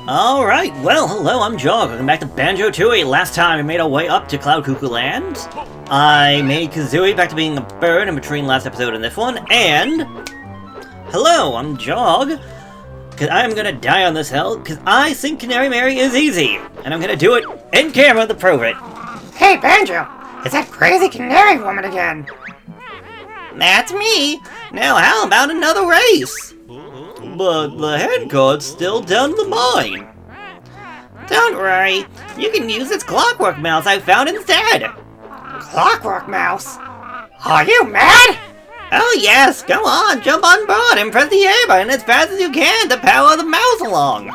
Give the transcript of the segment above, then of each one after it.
Alright, well, hello, I'm Jog. Welcome back to Banjo-Tooie. Last time we made our way up to Cockoland. I made Kazooie back to being a bird in between last episode and this one, and... Hello, I'm Jog. Because I'm gonna die on this hill, because I think Canary Mary is easy. And I'm gonna do it in camera to prove it. Hey, Banjo! It's that crazy canary woman again! That's me! Now how about another race? But the hand card's still down the mine. Don't worry, you can use this clockwork mouse I found instead. Clockwork mouse? Are you mad? Oh yes, go on, jump on board and press the A button as fast as you can to power the mouse along.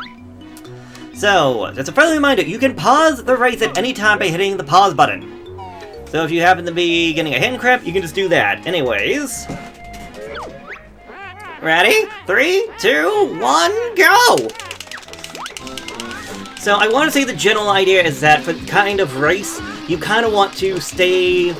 So, just a friendly reminder, you can pause the race at any time by hitting the pause button. So if you happen to be getting a hand cramp, you can just do that. Anyways... Ready? 3, 2, 1, go! So I want to say the general idea is that for kind of race, you kind of want to stay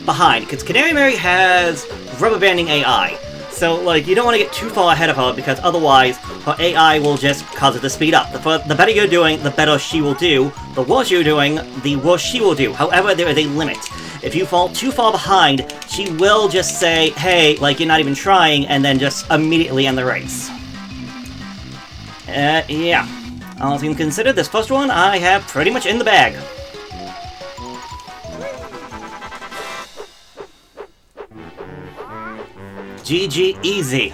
behind. Because Canary Mary has rubber banding AI. So, like, you don't want to get too far ahead of her because otherwise her AI will just cause it to speed up. The better you're doing, the better she will do. The worse you're doing, the worse she will do. However, there is a limit. If you fall too far behind, she will just say, hey, like you're not even trying, and then just immediately end the race. Yeah. All things considered, this first one I have pretty much in the bag. GG easy.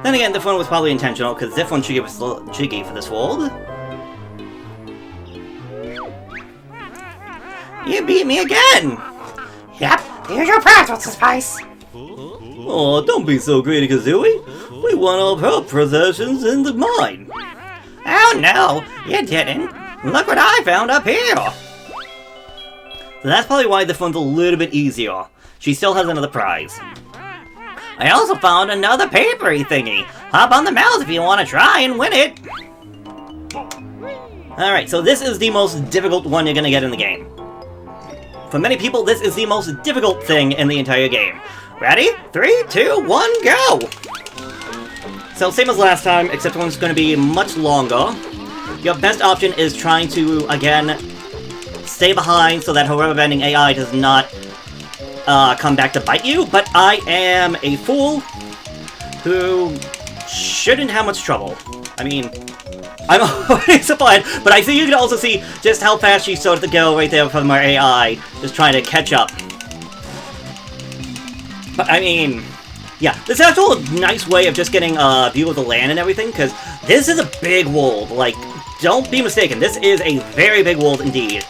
Then again, this one was probably intentional, because this one should give us a little jiggy for this world. You beat me again! Yep, here's your practice, Spice. Oh, don't be so greedy, Kazooie. We won all of her possessions in the mine. Oh no, you didn't. Look what I found up here. So that's probably why this one's a little bit easier. She still has another prize. I also found another papery thingy. Hop on the mouse if you want to try and win it. Alright, so this is the most difficult one you're going to get in the game. For many people, this is the most difficult thing in the entire game. Ready? 3, 2, 1, go! So same as last time, except one's going to be much longer. Your best option is trying to, again, stay behind so that her rubber banding AI does not come back to bite you, but I am a fool who shouldn't have much trouble. I mean, I'm already surprised, but I think you can also see just how fast she started to go right there from her AI, just trying to catch up. But I mean, yeah, this is actually a nice way of just getting a view of the land and everything, because this is a big world. Like, don't be mistaken, this is a very big world indeed.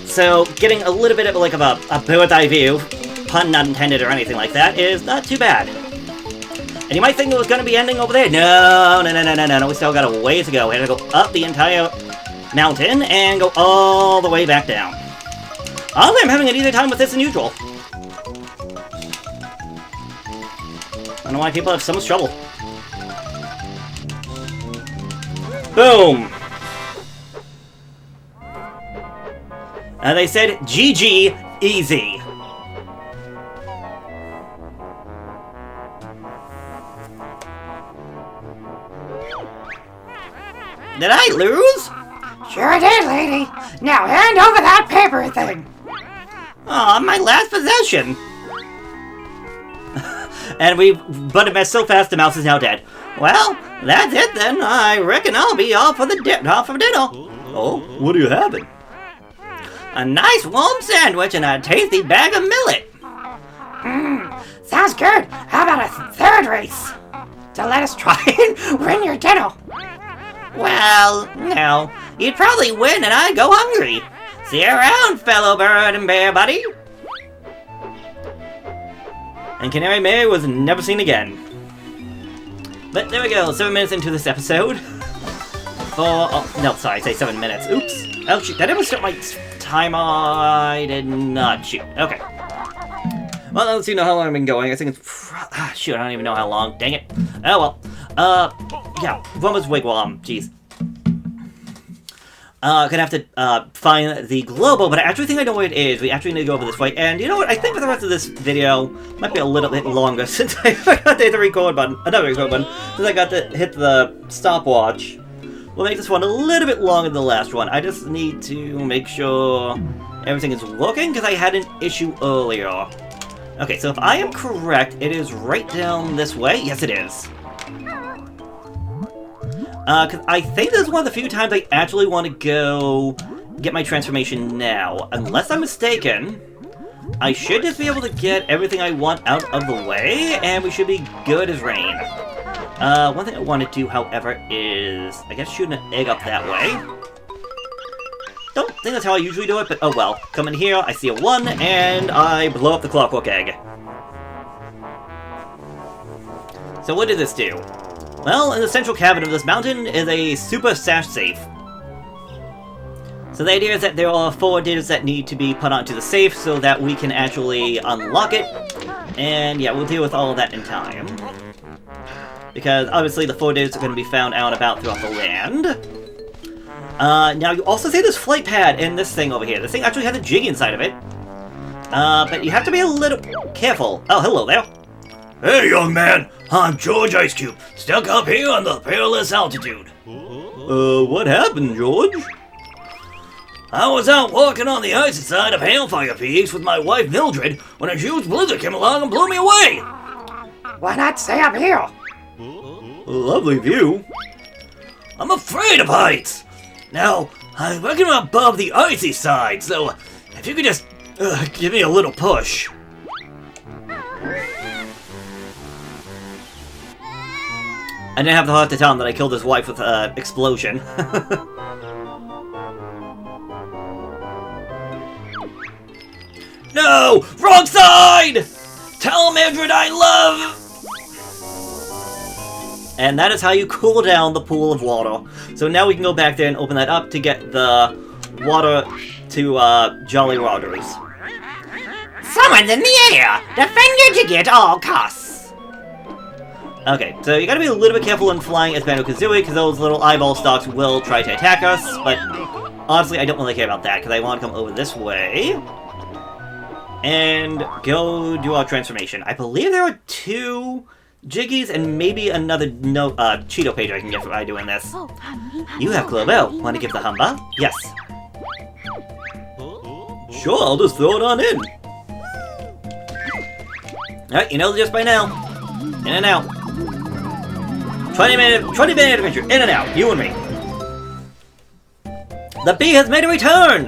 So, getting a little bit of like a bird's eye view, pun not intended or anything like that, is not too bad. And you might think it was going to be ending over there. No, we still got a way to go. We had to go up the entire mountain and go all the way back down. Honestly, I'm having an easier time with this than usual. I don't know why people have so much trouble. Boom! And they said, GG, easy. Did I lose? Sure did, lady. Now hand over that paper thing. Aw, my last possession. And but it messed so fast the mouse is now dead. Well, that's it then. I reckon I'll be off for dinner. Oh, what are you having? A nice warm sandwich and a tasty bag of millet. Sounds good. How about a third race? To let us try and win your dinner. Well, no. You'd probably win and I'd go hungry. See you around, fellow bird and bear buddy. And Canary Mary was never seen again. But there we go, 7 minutes into this episode. Oh, no, sorry, I say 7 minutes. Oops. Oh, shoot, did I ever start my timer? I did not. Shoot, okay. Well, let's see how long I've been going. I think it's... shoot, I don't even know how long. Dang it. Oh, well. Yeah, Rumba's Wigwam. Jeez. Gonna have to find the global, but I actually think I know where it is. We actually need to go over this way. And you know what? I think for the rest of this video, might be a little bit longer since I forgot to hit the record button. Another record button. Since I got to hit the stopwatch. We'll make this one a little bit longer than the last one. I just need to make sure everything is working, because I had an issue earlier. Okay, so if I am correct, it is right down this way. Yes, it is. Because I think this is one of the few times I actually want to go get my transformation now. Unless I'm mistaken, I should just be able to get everything I want out of the way, and we should be good as rain. One thing I want to do, however, is, I guess, shoot an egg up that way. Don't think that's how I usually do it, but oh well. Come in here, I see a 1, and I blow up the clockwork egg. So what did this do? Well, in the central cavern of this mountain is a super sash safe. So the idea is that there are 4 digits that need to be put onto the safe so that we can actually unlock it. And yeah, we'll deal with all of that in time. Because obviously the 4 digits are going to be found out and about throughout the land. Now you also see this flight pad in this thing over here. This thing actually has a jig inside of it. But you have to be a little careful. Oh, hello there. Hey, young man, I'm George Ice Cube, stuck up here on the perilous altitude. What happened, George? I was out walking on the icy side of Hailfire Peaks with my wife Mildred when a huge blizzard came along and blew me away. Why not stay up here? A lovely view. I'm afraid of heights. Now, I reckon I'm above the icy side, so if you could just give me a little push. I didn't have the heart to tell him that I killed his wife with an explosion. No! Wrong side! Tell Mildred I love... And that is how you cool down the pool of water. So now we can go back there and open that up to get the water to Jolly Rogers. Someone's in the air! Defend your jiggy at all costs! Okay, so you gotta be a little bit careful when flying as Banjo-Tooie, because those little eyeball stalks will try to attack us, but honestly I don't really care about that, because I want to come over this way and go do our transformation. I believe there are 2 Jiggies and maybe another Cheeto page I can get by doing this. You have Globel. Want to give the Humba? Yes. Sure, I'll just throw it on in. Alright, you know just by now. In and out. 20-minute adventure. In and out. You and me. The bee has made a return!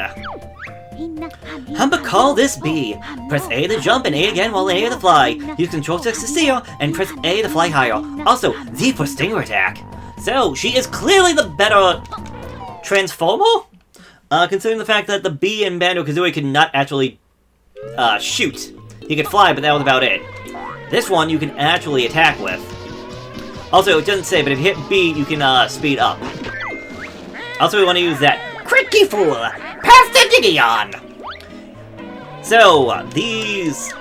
Humba, call this bee. Press A to jump and A again while in A to fly. Use control sticks to steer and press A to fly higher. Also, Z for stinger attack. So, she is clearly the better transformer? Considering the fact that the bee in Banjo-Kazooie could not actually shoot. He could fly, but that was about it. This one you can actually attack with. Also, it doesn't say, but if you hit B, you can speed up. Also, we want to use that Cricky Fool! Pass the Jiggy on! So, these,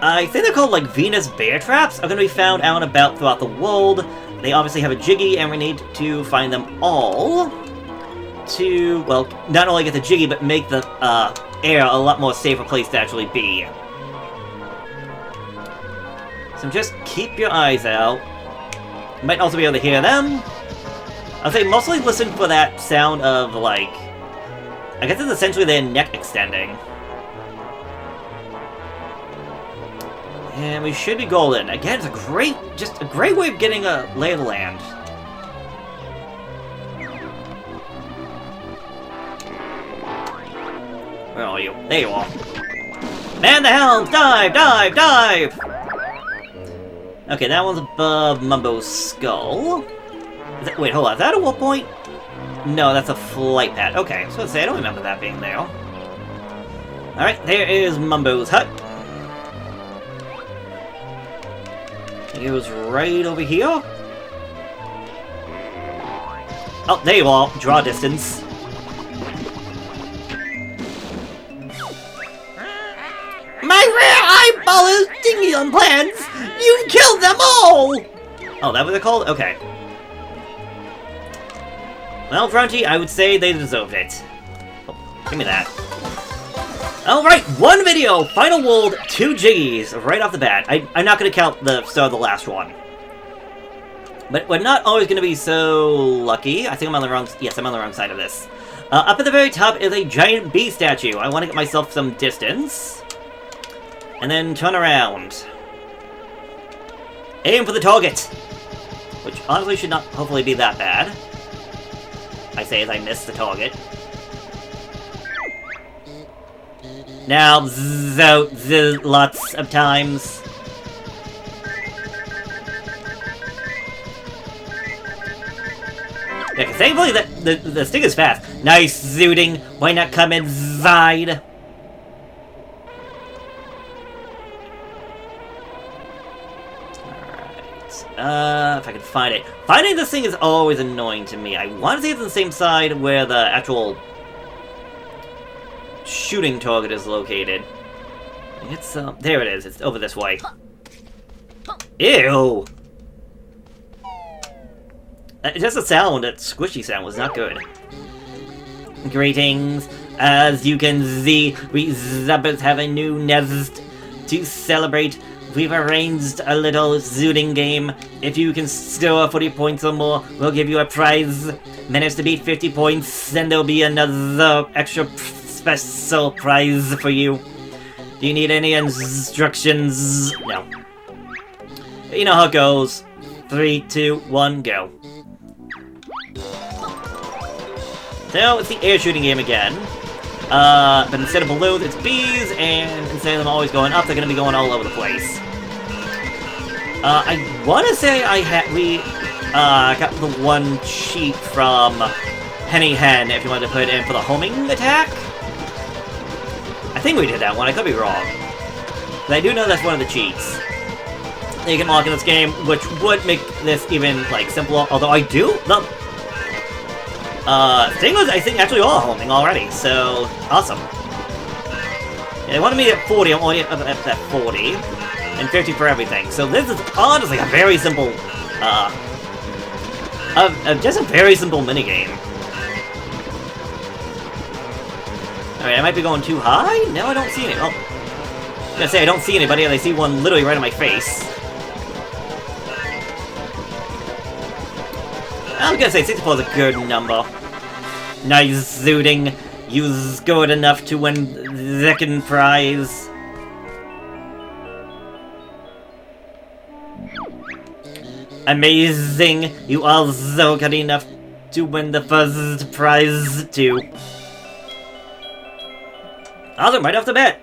I think they're called like Venus bear traps, are going to be found out and about throughout the world. They obviously have a Jiggy, and we need to find them all to, well, not only get the Jiggy, but make the air a lot more safer place to actually be. So just keep your eyes out. You might also be able to hear them. I'll say mostly listen for that sound of, like, I guess it's essentially their neck extending. And we should be golden. Again, it's a great way of getting a lay of the land. Where are you? There you are. Man the helm! Dive! Dive! Dive! Okay, that one's above Mumbo's skull. Is that, wait, hold on. Is that a warp point? No, that's a flight pad. Okay, so let's say I don't remember that being there. Alright, there is Mumbo's hut. He was right over here. Oh, there you are. Draw distance. My rare eyeball is dingy on plans! You've killed them all! Oh, that what they're called? Okay. Well, Crunchy, I would say they deserved it. Oh, give me that. Alright, 1 video! Final World, 2 Jiggies, right off the bat. I'm not going to count the start of the last one. But we're not always going to be so lucky. I think I'm on the wrong... Yes, I'm on the wrong side of this. Up at the very top is a giant bee statue. I want to get myself some distance. And then turn around. Aim for the target! Which honestly should not hopefully be that bad. I say as I miss the target. Now, lots of times. Yeah, because thankfully the stick is fast. Nice zooting. Why not come inside? Alright. If I can find it. Finding this thing is always annoying to me. I want to say it's on the same side where the actual shooting target is located. It's, there it is. It's over this way. Ew! Just the sound, that squishy sound was not good. Greetings. As you can see, we Zubbers have a new nest to celebrate. We've arranged a little zooting game. If you can score 40 points or more, we'll give you a prize. Manage to beat 50 points, then there'll be another extra special prize for you. Do you need any instructions? No. You know how it goes. 3, 2, 1, go. So, it's the air shooting game again. But instead of balloons, it's bees, and instead of them always going up, they're gonna be going all over the place. I wanna say we got the one cheat from Henny Hen, if you wanted to put it in for the homing attack. I think we did that one, I could be wrong. But I do know that's one of the cheats that you can unlock in this game, which would make this even, like, simpler, although I do love... thing was, I think, actually all homing already, so awesome. Yeah, they wanted me at 40, I'm already up at that 40, and 50 for everything. So this is honestly a very simple, just a very simple minigame. Alright, I might be going too high? No, I don't see any. Oh, I was gonna say I don't see anybody, and I see one literally right in my face. I was gonna say 64 is a good number. Nice zooting. You scored enough to win the second prize. Amazing. You also got enough to win the first prize too. Awesome, right off the bat.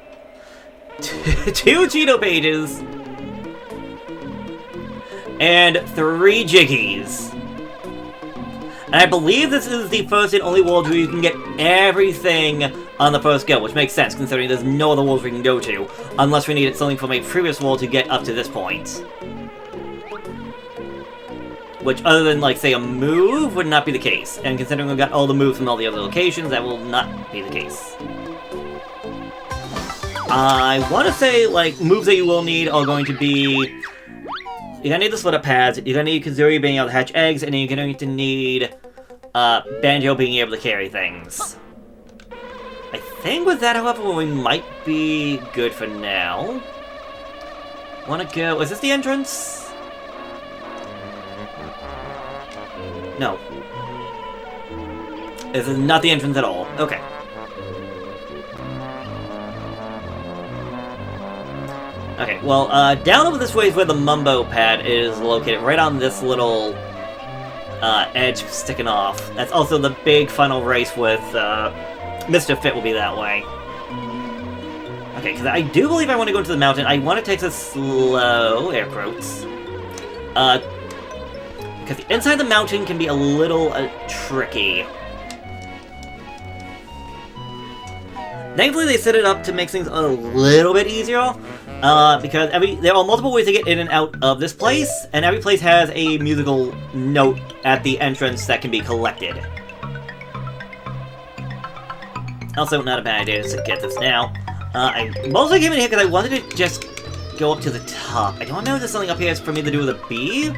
2 Cheeto pages. And 3 Jiggies. And I believe this is the first and only world where you can get everything on the first go, which makes sense considering there's no other worlds we can go to, unless we needed something from a previous world to get up to this point. Which, other than, like, say, a move, would not be the case. And considering we've got all the moves from all the other locations, that will not be the case. I want to say, like, moves that you will need are going to be... You're gonna need the split-up pads, you're gonna need Kazooie being able to hatch eggs, and then you're going to need Banjo being able to carry things. I think with that, however, we might be good for now. Wanna go... Is this the entrance? No. This is not the entrance at all. Okay. Okay, well, down over this way is where the Mumbo pad is located, right on this little edge sticking off. That's also the big final race with Mr. Fit will be that way. Okay, because I do believe I want to go into the mountain. I want to take this slow, air quotes. Because the inside of the mountain can be a little tricky. Thankfully, they set it up to make things a little bit easier. Because there are multiple ways to get in and out of this place, and every place has a musical note at the entrance that can be collected. Also, not a bad idea to get this now. I mostly came in here because I wanted to just go up to the top. I don't know if there's something up here for me to do with a bee,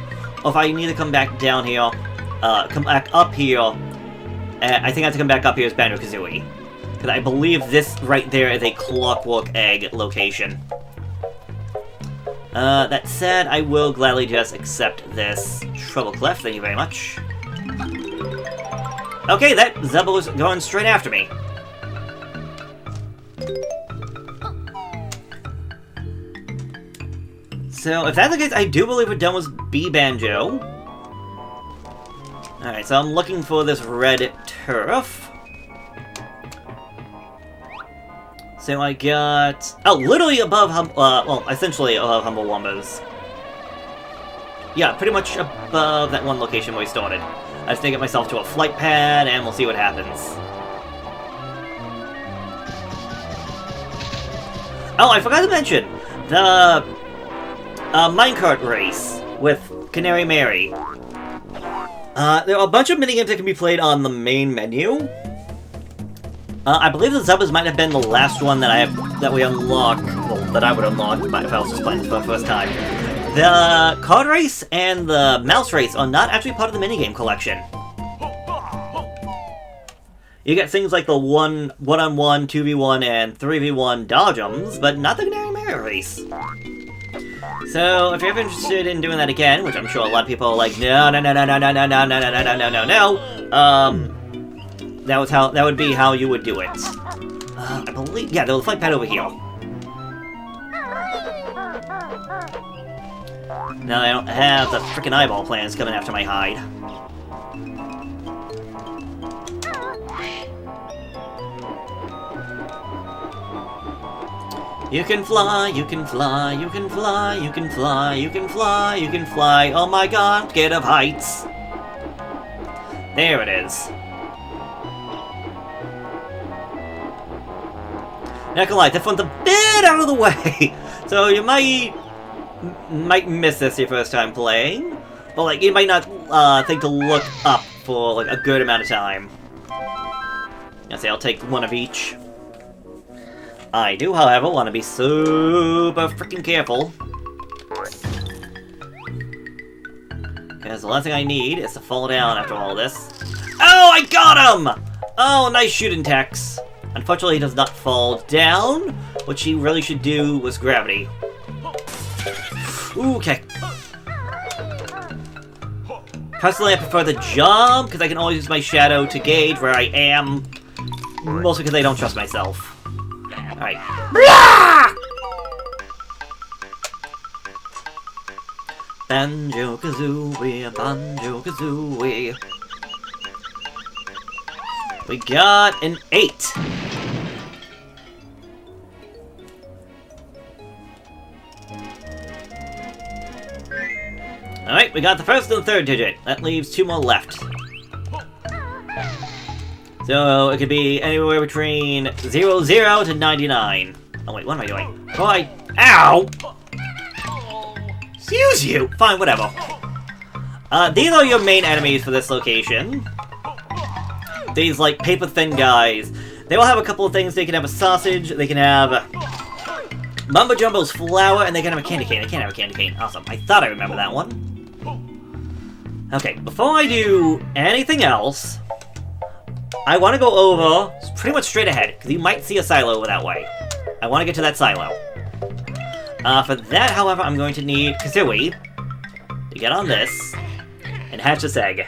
or if I need to come back down here, come back up here I think I have to come back up here as Banjo-Kazooie. Because I believe this right there is a Clockwork Egg location. That said, I will gladly just accept this Trouble Clef, thank you very much. Okay, that Zebba's going straight after me. So, if that's the case, I do believe we're done with B-Banjo. Alright, so I'm looking for this red turf. So I got... Oh, literally above, well, essentially above Humble Wumba's. Yeah, pretty much above that one location where we started. I just need to get myself to a flight pad, and we'll see what happens. Oh, I forgot to mention, the minecart race with Canary Mary. There are a bunch of minigames that can be played on the main menu. I believe the Zebbas might have been the last one that we unlocked, well, that I would unlock if I was just playing this for the first time. The card race and the mouse race are not actually part of the minigame collection. You get things like the one-on-one, 2v1, and 3v1 dodgems, but not the Canary Mary race. So, if you're ever interested in doing that again, which I'm sure a lot of people are like, no, that would be how you would do it. I believe, yeah, there's a flight pad over here. Now I don't have the frickin' eyeball plans coming after my hide. You can fly, you can fly, you can fly, you can fly, you can fly, you can fly. Oh my god, get of heights. There it is. Not gonna lie, this one's a bit out of the way. So you might miss this your first time playing. But like, you might not think to look up for like a good amount of time. I'll say I'll take one of each. I do, however, want to be super freaking careful. Because the last thing I need is to fall down after all this. Oh, I got him! Oh, nice shooting Tex. Unfortunately, he does not fall down. What she really should do was gravity. Ooh, okay. Personally, I prefer the jump, because I can always use my shadow to gauge where I am. Mostly because I don't trust myself. Alright. Banjo-Kazooie, Banjo-Kazooie. We got an 8. Alright, we got the first and the third digit. That leaves 2 more left. So, it could be anywhere between 00 to 99. Oh wait, what am I doing? Boy, ow! Excuse you! Fine, whatever. These are your main enemies for this location. These, like, paper-thin guys. They will have a couple of things. They can have a sausage, they can have Mumbo Jumbo's flour, and they can have a candy cane. I can't have a candy cane. Awesome. I thought I remember that one. Okay, before I do anything else, I want to go over pretty much straight ahead, because you might see a silo over that way. I want to get to that silo. For that, however, I'm going to need Kazooie to get on this and hatch this egg.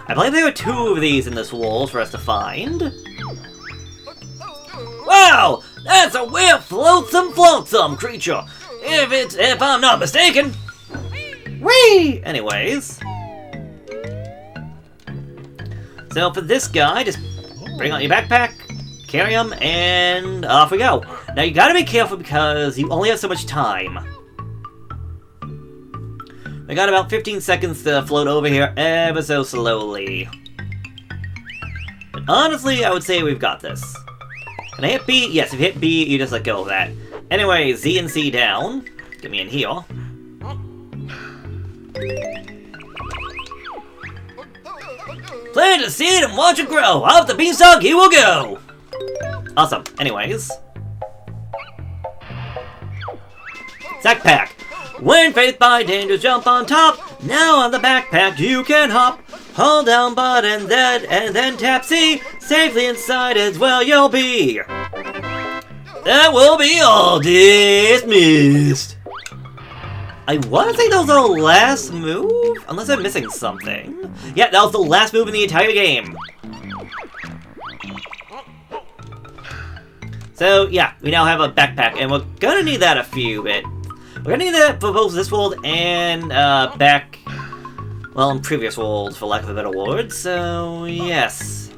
I believe there are 2 of these in this world for us to find. Wow! That's a weird floatsome creature, if I'm not mistaken. Whee! Anyways. So for this guy, just bring out your backpack, carry him, and off we go. Now you gotta be careful because you only have so much time. We got about 15 seconds to float over here ever so slowly. But honestly, I would say we've got this. Can I hit B? Yes, if you hit B, you just let go of that. Anyway, Z and C down. Get me in here. Plant a seed and watch it grow. Off the beanstalk he will go. Awesome. Anyways. Sack pack. When faced by dangers, jump on top. Now on the backpack you can hop. Hold down button Z and then tap C. Safely inside is where you'll be. That will be all dismissed. I want to say that was the last move? Unless I'm missing something. Yeah, that was the last move in the entire game. So, yeah, we now have a backpack, and we're gonna need that a few bit. We're gonna need that for both this world and, back... well, in previous worlds, for lack of a better word, so, yes.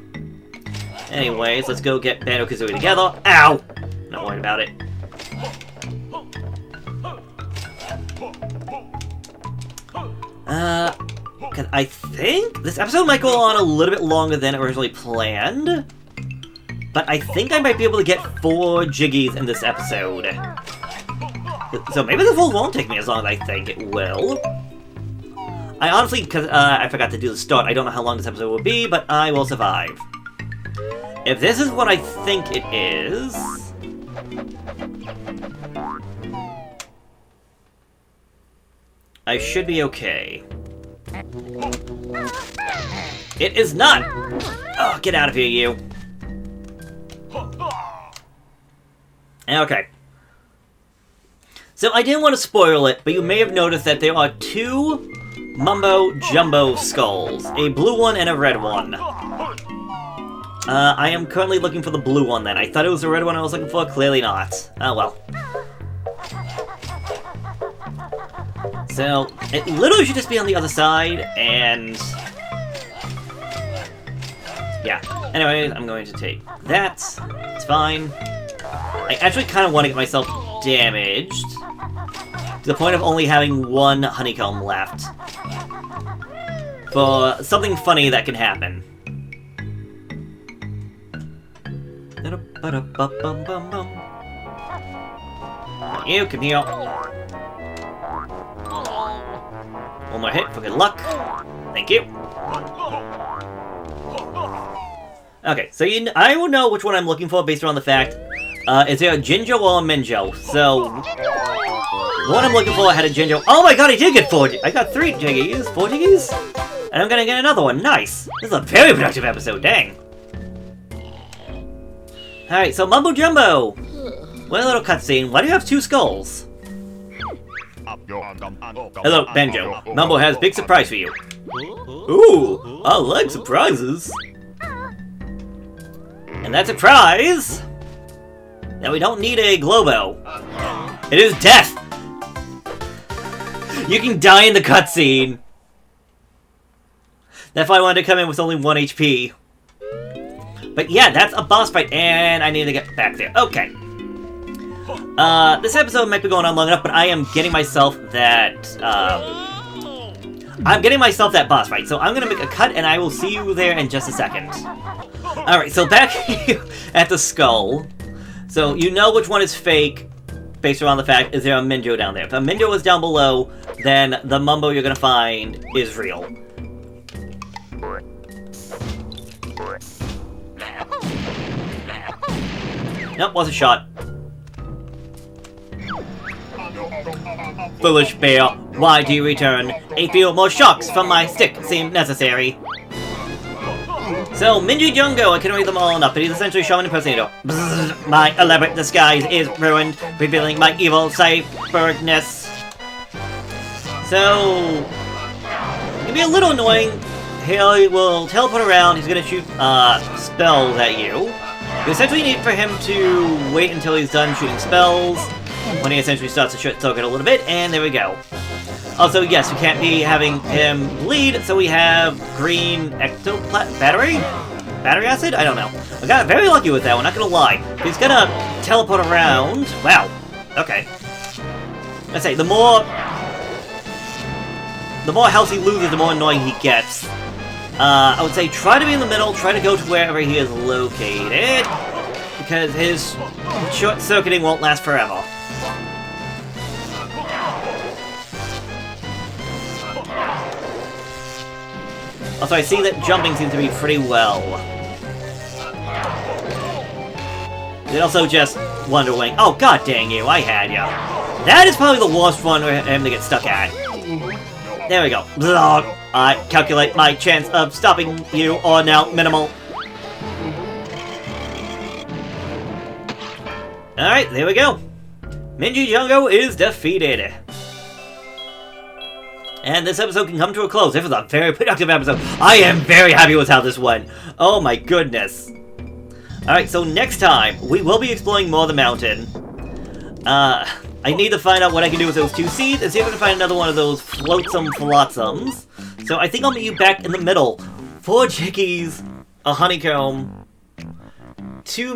Anyways, let's go get Banjo-Kazooie together. Ow! Not worried about it. Cause I think this episode might go on a little bit longer than originally planned. But I think I might be able to get 4 Jiggies in this episode. So maybe this world won't take me as long as I think it will. I honestly, because I forgot to do the start, I don't know how long this episode will be, but I will survive. If this is what I think it is... I should be okay. It is not! Oh, get out of here, you. Okay. So I didn't want to spoil it, but you may have noticed that there are 2 Mumbo Jumbo skulls. A blue one and a red one. I am currently looking for the blue one then. I thought it was the red one I was looking for, clearly not. Oh well. So, it literally should just be on the other side, and... yeah. Anyways, I'm going to take that. It's fine. I actually kind of want to get myself damaged. To the point of only having 1 honeycomb left. For something funny that can happen. You, come here. One more hit for good luck. Thank you. Okay, so I will know which one I'm looking for based on the fact, is there a Jinjo or a Minjo? So, the one I'm looking for had a Jinjo. Oh my god, I did get 4! I got 3 Jiggies, 4 Jiggies? And I'm gonna get another one, nice! This is a very productive episode, dang! Alright, so Mumbo Jumbo! What a little cutscene, why do you have 2 skulls? Hello, Banjo. Mumbo has a big surprise for you. Ooh, I like surprises. And that surprise... now we don't need a Globo. It is death! You can die in the cutscene. That's why I wanted to come in with only 1 HP. But yeah, that's a boss fight, and I need to get back there. Okay. This episode might be going on long enough, but I am getting myself that, I'm getting myself that boss fight, so I'm gonna make a cut, and I will see you there in just a second. Alright, so back here at the skull. So, you know which one is fake, based around the fact, is there a Minjo down there. If a Minjo is down below, then the Mumbo you're gonna find is real. Nope, wasn't shot. Foolish bear, why do you return? A few more shocks from my stick seem necessary. So, Minji Jungo, I can read them all enough, but he's essentially Shaman impersonator. Bzzz, my elaborate disguise is ruined, revealing my evil cyberness. So, it can be a little annoying. He will teleport around, he's gonna shoot spells at you. You essentially need for him to wait until he's done shooting spells, when he essentially starts to short circuit a little bit, and there we go. Also, yes, we can't be having him bleed, so we have green battery? Battery acid? I don't know. I got very lucky with that one, not gonna lie. He's gonna teleport around. Wow. Okay. Let's say, the more health he loses, the more annoying he gets. I would say try to be in the middle, try to go to wherever he is located, because his short-circuiting won't last forever. Also, I see that jumping seems to be pretty well. There's also just Wonder Wing. Oh, god dang you, I had ya. That is probably the worst one for him to get stuck at. There we go. Blah. I calculate my chance of stopping you are now minimal. Alright, there we go. Minji Jungo is defeated. And this episode can come to a close. This was a very productive episode. I am very happy with how this went. Oh my goodness. Alright, so next time, we will be exploring more of the mountain. I need to find out what I can do with those 2 seeds, and see if I can find another one of those flotsams. So I think I'll meet you back in the middle. 4 chickies, a honeycomb, 2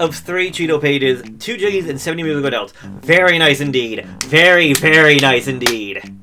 of 3 Cheeto pages, 2 jiggies, and 70 musical notes. Very nice indeed. Very, very nice indeed.